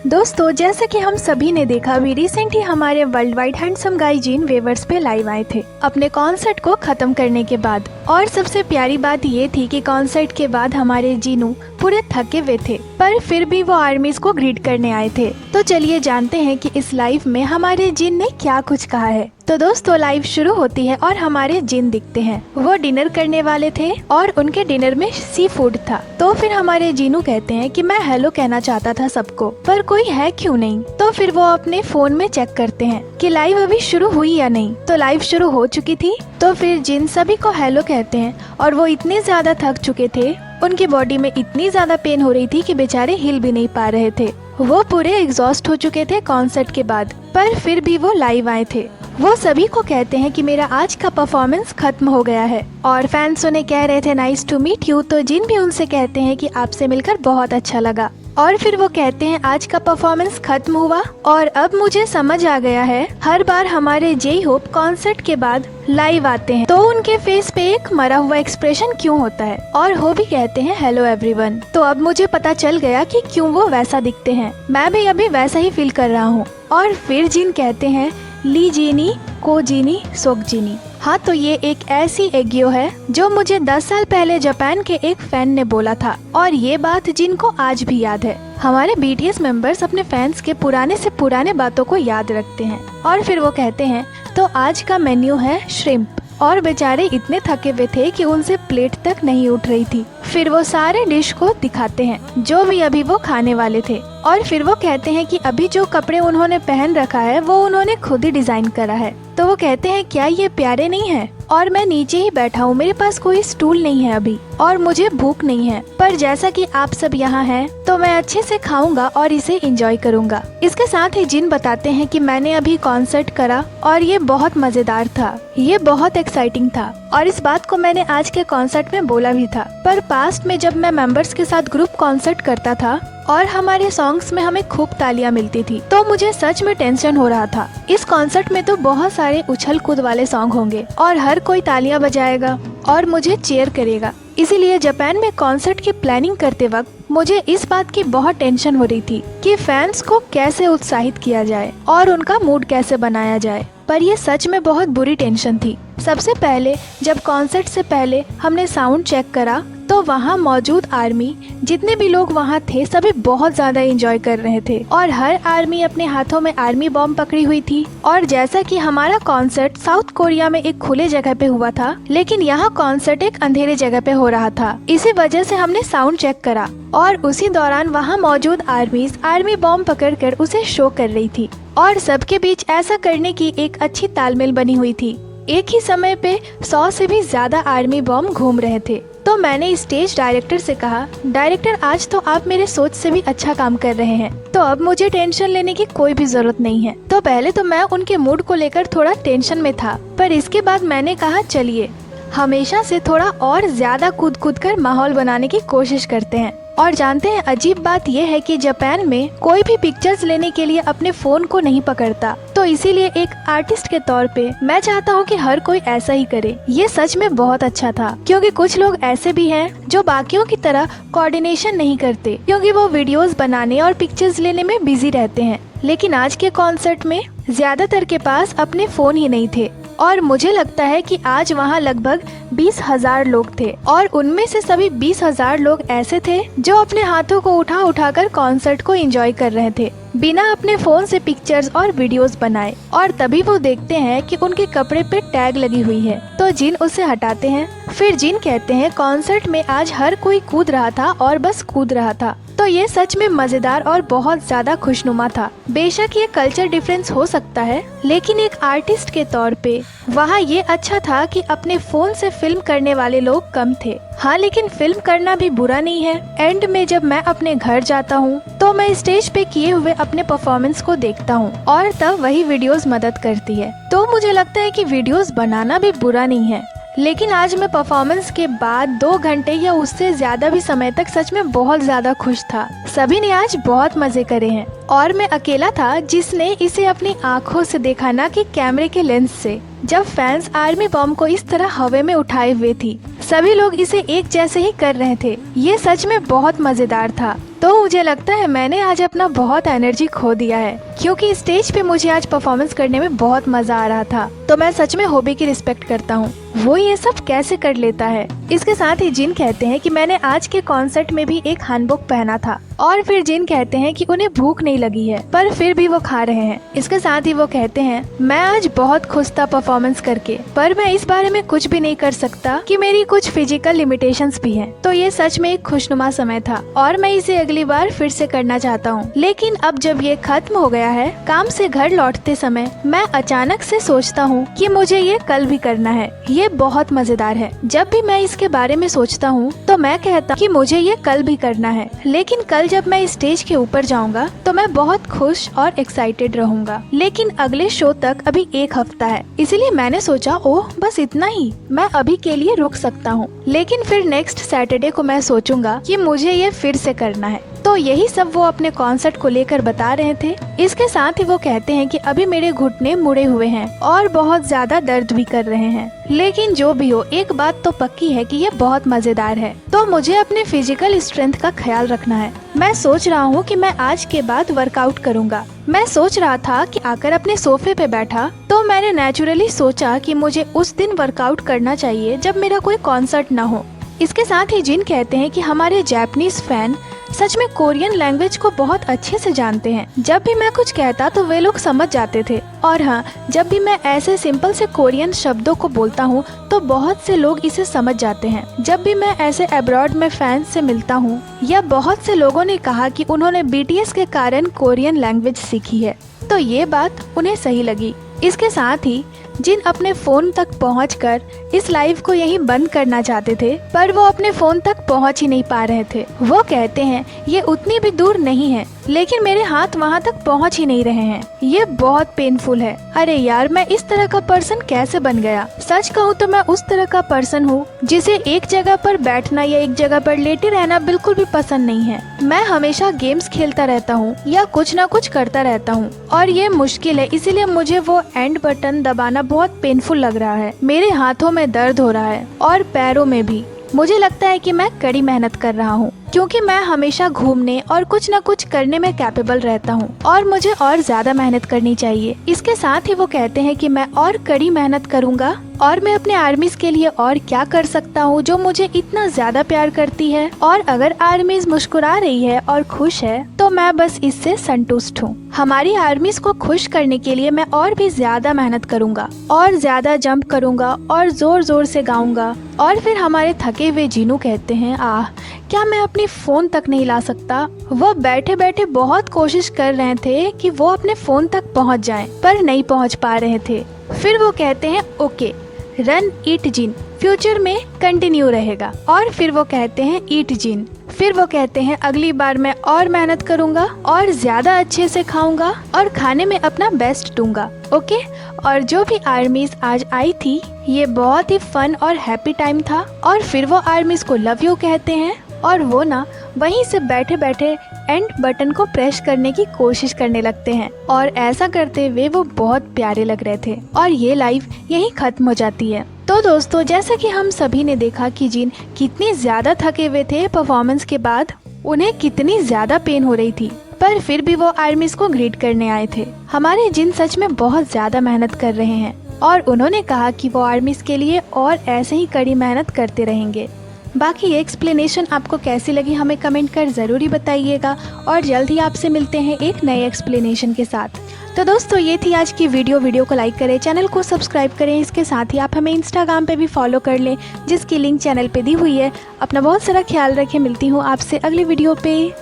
दोस्तों, जैसे कि हम सभी ने देखा, अभी रिसेंट ही हमारे world wide handsome guy gene weavers पे लाइव आए थे अपने कॉन्सर्ट को खत्म करने के बाद। और सबसे प्यारी बात ये थी कि कॉन्सर्ट के बाद हमारे जीनू पूरे थके हुए थे, पर फिर भी वो आर्मीज को ग्रीट करने आए थे। तो चलिए जानते हैं कि इस लाइव में हमारे जीन ने क्या कुछ कहा है। तो दोस्तों, लाइव शुरू होती है और हमारे जिन दिखते हैं। वो डिनर करने वाले थे और उनके डिनर में सी फूड था। तो फिर हमारे जीनू कहते हैं कि मैं हेलो कहना चाहता था सबको, पर कोई है क्यों नहीं। तो फिर वो अपने फोन में चेक करते हैं कि लाइव अभी शुरू हुई या नहीं। तो लाइव शुरू हो चुकी थी। तो फिर जिन सभी को हेलो कहते हैं और वो इतने ज्यादा थक चुके थे, उनकी बॉडी में इतनी ज्यादा पेन हो रही थी कि बेचारे हिल भी नहीं पा रहे थे। वो पूरे एग्जॉस्ट हो चुके थे कॉन्सर्ट के बाद, पर फिर भी वो लाइव आए थे। वो सभी को कहते हैं कि मेरा आज का परफॉर्मेंस खत्म हो गया है और फैंस उन्हें कह रहे थे नाइस टू मीट यू। तो जिन भी उनसे कहते हैं कि आपसे मिलकर बहुत अच्छा लगा। और फिर वो कहते हैं आज का परफॉर्मेंस खत्म हुआ और अब मुझे समझ आ गया है, हर बार हमारे जे होप कॉन्सर्ट के बाद लाइव आते हैं तो उनके फेस पे एक मरा हुआ एक्सप्रेशन क्यों होता है, और वो भी कहते हैं हेलो एवरीवन। तो अब मुझे पता चल गया कि क्यों वो वैसा दिखते हैं। मैं भी अभी वैसा ही फील कर रहा हूँ। और फिर जिन कहते हैं ली जीनी को जीनी सोक जीनी। हाँ, तो ये एक ऐसी एगियो है जो मुझे 10 साल पहले जापान के एक फैन ने बोला था, और ये बात जिनको आज भी याद है। हमारे बीटीएस मेंबर्स अपने फैंस के पुराने से पुराने बातों को याद रखते हैं। और फिर वो कहते हैं तो आज का मेन्यू है श्रिम्प। और बेचारे इतने थके हुए थे कि उनसे प्लेट तक नहीं उठ रही थी। फिर वो सारे डिश को दिखाते हैं जो भी अभी वो खाने वाले थे। और फिर वो कहते हैं कि अभी जो कपड़े उन्होंने पहन रखा है वो उन्होंने खुद ही डिजाइन करा है। तो वो कहते हैं क्या ये प्यारे नहीं है, और मैं नीचे ही बैठा हूँ, मेरे पास कोई स्टूल नहीं है अभी और मुझे भूख नहीं है, पर जैसा कि आप सब यहाँ हैं तो मैं अच्छे से खाऊंगा और इसे एंजॉय करूंगा। इसके साथ ही जिन बताते हैं कि मैंने अभी कॉन्सर्ट करा और ये बहुत मजेदार था, ये बहुत एक्साइटिंग था, और इस बात को मैंने आज के कॉन्सर्ट में बोला भी था। पर पास्ट में जब मैं मेंबर्स के साथ ग्रुप कॉन्सर्ट करता था और हमारे सॉन्ग्स में हमें खूब तालियां मिलती थी, तो मुझे सच में टेंशन हो रहा था। इस कॉन्सर्ट में तो बहुत सारे उछल कूद वाले सॉन्ग होंगे और हर कोई तालियां बजाएगा और मुझे चीयर करेगा। इसीलिए जापान में कॉन्सर्ट की प्लानिंग करते वक्त मुझे इस बात की बहुत टेंशन हो रही थी कि फैंस को कैसे उत्साहित किया जाए और उनका मूड कैसे बनाया जाए। पर ये सच में बहुत बुरी टेंशन थी। सबसे पहले जब कॉन्सर्ट से पहले हमने साउंड चेक करा तो वहाँ मौजूद आर्मी जितने भी लोग वहाँ थे सभी बहुत ज्यादा एंजॉय कर रहे थे और हर आर्मी अपने हाथों में आर्मी बॉम्ब पकड़ी हुई थी। और जैसा कि हमारा कॉन्सर्ट साउथ कोरिया में एक खुले जगह पे हुआ था, लेकिन यहाँ कॉन्सर्ट एक अंधेरे जगह पे हो रहा था। इसी वजह से हमने साउंड चेक करा और उसी दौरान वहाँ मौजूद आर्मीज आर्मी बॉम्ब पकड़कर उसे शो कर रही थी और सबके बीच ऐसा करने की एक अच्छी तालमेल बनी हुई थी। एक ही समय पे 100 से भी ज्यादा आर्मी बॉम्ब घूम रहे थे। तो मैंने स्टेज डायरेक्टर से कहा, डायरेक्टर आज तो आप मेरे सोच से भी अच्छा काम कर रहे हैं, तो अब मुझे टेंशन लेने की कोई भी जरूरत नहीं है। तो पहले तो मैं उनके मूड को लेकर थोड़ा टेंशन में था, पर इसके बाद मैंने कहा चलिए हमेशा से थोड़ा और ज्यादा कूद कूद कर माहौल बनाने की कोशिश करते हैं। और जानते हैं अजीब बात यह है कि जापान में कोई भी पिक्चर्स लेने के लिए अपने फोन को नहीं पकड़ता, तो इसीलिए एक आर्टिस्ट के तौर पे मैं चाहता हूँ कि हर कोई ऐसा ही करे। ये सच में बहुत अच्छा था, क्योंकि कुछ लोग ऐसे भी हैं जो बाकियों की तरह कोऑर्डिनेशन नहीं करते, क्योंकि वो वीडियोस बनाने और पिक्चर्स लेने में बिजी रहते हैं। लेकिन आज के कॉन्सर्ट में ज्यादातर के पास अपने फोन ही नहीं थे और मुझे लगता है कि आज वहाँ लगभग 20,000 लोग थे और उनमें से सभी 20,000 लोग ऐसे थे जो अपने हाथों को उठा उठाकर कॉन्सर्ट को एंजॉय कर रहे थे बिना अपने फोन से पिक्चर्स और वीडियोस बनाए। और तभी वो देखते हैं कि उनके कपड़े पे टैग लगी हुई है, तो जिन उसे हटाते हैं। फिर जिन कहते हैं कॉन्सर्ट में आज हर कोई कूद रहा था और बस कूद रहा था। तो ये सच में मजेदार और बहुत ज्यादा खुशनुमा था। बेशक ये कल्चर डिफरेंस हो सकता है, लेकिन एक आर्टिस्ट के तौर पे वहाँ ये अच्छा था कि अपने फोन से फिल्म करने वाले लोग कम थे। हाँ, लेकिन फिल्म करना भी बुरा नहीं है। एंड में जब मैं अपने घर जाता हूँ तो मैं स्टेज पे किए हुए अपने परफॉर्मेंस को देखता हूँ और तब वही वीडियोस मदद करती है। तो मुझे लगता है कि वीडियोस बनाना भी बुरा नहीं है। लेकिन आज मैं परफॉर्मेंस के बाद 2 घंटे या उससे ज्यादा भी समय तक सच में बहुत ज्यादा खुश था। सभी ने आज बहुत मजे करे हैं और मैं अकेला था जिसने इसे अपनी आँखों से देखा, ना कि कैमरे के लेंस से। जब फैंस आर्मी बॉम्ब को इस तरह हवा में उठाए हुए थी, सभी लोग इसे एक जैसे ही कर रहे थे। ये सच में बहुत मजेदार था। तो मुझे लगता है मैंने आज अपना बहुत एनर्जी खो दिया है, क्योंकि स्टेज पे मुझे आज परफॉर्मेंस करने में बहुत मजा आ रहा था। तो मैं सच में हॉबी की रिस्पेक्ट करता हूँ, वो ये सब कैसे कर लेता है। इसके साथ ही जिन कहते हैं कि मैंने आज के कॉन्सर्ट में भी एक हैंडबुक पहना था, और फिर जिन कहते हैं कि उन्हें भूख नहीं लगी है पर फिर भी वो खा रहे हैं। इसके साथ ही वो कहते हैं मैं आज बहुत खुश था परफॉर्मेंस करके, पर मैं इस बारे में कुछ भी नहीं कर सकता कि मेरी कुछ फिजिकल लिमिटेशंस भी हैं। तो ये सच में एक खुशनुमा समय था और मैं इसे अगली बार फिर से करना चाहता हूँ। लेकिन अब जब ये खत्म हो गया है, काम से घर लौटते समय मैं अचानक से सोचता हूँ कि मुझे ये कल भी करना है। ये बहुत मजेदार है। जब भी मैं इसके बारे में सोचता हूँ तो मैं कहता हूँ कि मुझे ये कल भी करना है, लेकिन कल जब मैं स्टेज के ऊपर जाऊंगा तो मैं बहुत खुश और एक्साइटेड रहूंगा। लेकिन अगले शो तक अभी एक हफ्ता है, इसलिए मैंने सोचा ओह बस इतना ही, मैं अभी के लिए रुक सकता हूँ। लेकिन फिर नेक्स्ट सैटरडे को मैं सोचूंगा कि मुझे ये फिर से करना है। तो यही सब वो अपने कॉन्सर्ट को लेकर बता रहे थे। इसके साथ ही वो कहते हैं कि अभी मेरे घुटने मुड़े हुए हैं और बहुत ज्यादा दर्द भी कर रहे हैं, लेकिन जो भी हो एक बात तो पक्की है कि ये बहुत मजेदार है। तो मुझे अपने फिजिकल स्ट्रेंथ का ख्याल रखना है। मैं सोच रहा हूँ कि मैं आज के बाद वर्कआउट करूँगा। मैं सोच रहा था कि आकर अपने सोफे पे बैठा तो मैंने नेचुरली सोचा कि मुझे उस दिन वर्कआउट करना चाहिए जब मेरा कोई कॉन्सर्ट न हो। इसके साथ ही जिन कहते हैं कि हमारे जापानीज फैन सच में कोरियन लैंग्वेज को बहुत अच्छे से जानते हैं। जब भी मैं कुछ कहता तो वे लोग समझ जाते थे, और हाँ, जब भी मैं ऐसे सिंपल से कोरियन शब्दों को बोलता हूँ तो बहुत से लोग इसे समझ जाते हैं। जब भी मैं ऐसे अब्रॉड में फैंस से मिलता हूँ, या बहुत से लोगों ने कहा कि उन्होंने BTS के कारण कोरियन लैंग्वेज सीखी है, तो ये बात उन्हें सही लगी। इसके साथ ही जिन अपने फोन तक पहुंचकर इस लाइव को यहीं बंद करना चाहते थे, पर वो अपने फोन तक पहुंच ही नहीं पा रहे थे। वो कहते हैं ये उतनी भी दूर नहीं है, लेकिन मेरे हाथ वहां तक पहुंच ही नहीं रहे हैं। ये बहुत पेनफुल है। अरे यार, मैं इस तरह का पर्सन कैसे बन गया। सच कहूँ तो मैं उस तरह का पर्सन हूँ जिसे एक जगह पर बैठना या एक जगह पर लेटे रहना बिल्कुल भी पसंद नहीं है। मैं हमेशा गेम्स खेलता रहता हूँ या कुछ न कुछ करता रहता हूँ, और ये मुश्किल है, इसीलिए मुझे वो एंड बटन दबाना बहुत पेनफुल लग रहा है। मेरे हाथों में दर्द हो रहा है और पैरों में भी। मुझे लगता है कि मैं कड़ी मेहनत कर रहा हूँ, क्योंकि मैं हमेशा घूमने और कुछ न कुछ करने में कैपेबल रहता हूँ, और मुझे और ज्यादा मेहनत करनी चाहिए। इसके साथ ही वो कहते हैं कि मैं और कड़ी मेहनत करूँगा, और मैं अपने आर्मीज के लिए और क्या कर सकता हूँ जो मुझे इतना ज्यादा प्यार करती है। और अगर आर्मीज मुस्कुरा रही है और खुश है तो मैं बस इससे संतुष्ट हूँ। हमारी आर्मीज को खुश करने के लिए मैं और भी ज्यादा मेहनत करूँगा, और ज्यादा जंप करूँगा, और जोर जोर से गाऊंगा। और फिर हमारे थके हुए जीनू कहते हैं आह, क्या मैं अपनी फोन तक नहीं ला सकता। वो बैठे बैठे बहुत कोशिश कर रहे थे कि वो अपने फोन तक पहुंच जाएं, पर नहीं पहुंच पा रहे थे। फिर वो कहते हैं ओके, रन ईट जिन फ्यूचर में कंटिन्यू रहेगा। और फिर वो कहते हैं ईट जिन। फिर वो कहते हैं अगली बार मैं और मेहनत करूंगा और ज्यादा अच्छे से खाऊंगा और खाने में अपना बेस्ट दूंगा। ओके। और जो भी आर्मीज आज आई थी, ये बहुत ही फन और हैप्पी टाइम था। और फिर वो आर्मीज को लव यू कहते हैं, और वो ना वहीं से बैठे बैठे एंड बटन को प्रेस करने की कोशिश करने लगते हैं, और ऐसा करते हुए वो बहुत प्यारे लग रहे थे। और ये लाइव यहीं खत्म हो जाती है। तो दोस्तों, जैसा कि हम सभी ने देखा कि जिन कितनी ज्यादा थके हुए थे परफॉर्मेंस के बाद, उन्हें कितनी ज्यादा पेन हो रही थी, पर फिर भी वो आर्मीज को ग्रीट करने आए थे। हमारे जिन सच में बहुत ज्यादा मेहनत कर रहे हैं, और उन्होंने कहा कि वो आर्मीज के लिए और ऐसे ही कड़ी मेहनत करते रहेंगे। बाकी ये एक्सप्लेनेशन आपको कैसी लगी हमें कमेंट कर ज़रूर बताइएगा, और जल्द ही आपसे मिलते हैं एक नए एक्सप्लेनेशन के साथ। तो दोस्तों, ये थी आज की वीडियो को लाइक करें, चैनल को सब्सक्राइब करें। इसके साथ ही आप हमें इंस्टाग्राम पे भी फॉलो कर लें, जिसकी लिंक चैनल पे दी हुई है। अपना बहुत सारा ख्याल रखें। मिलती हूँ आपसे अगली वीडियो पे।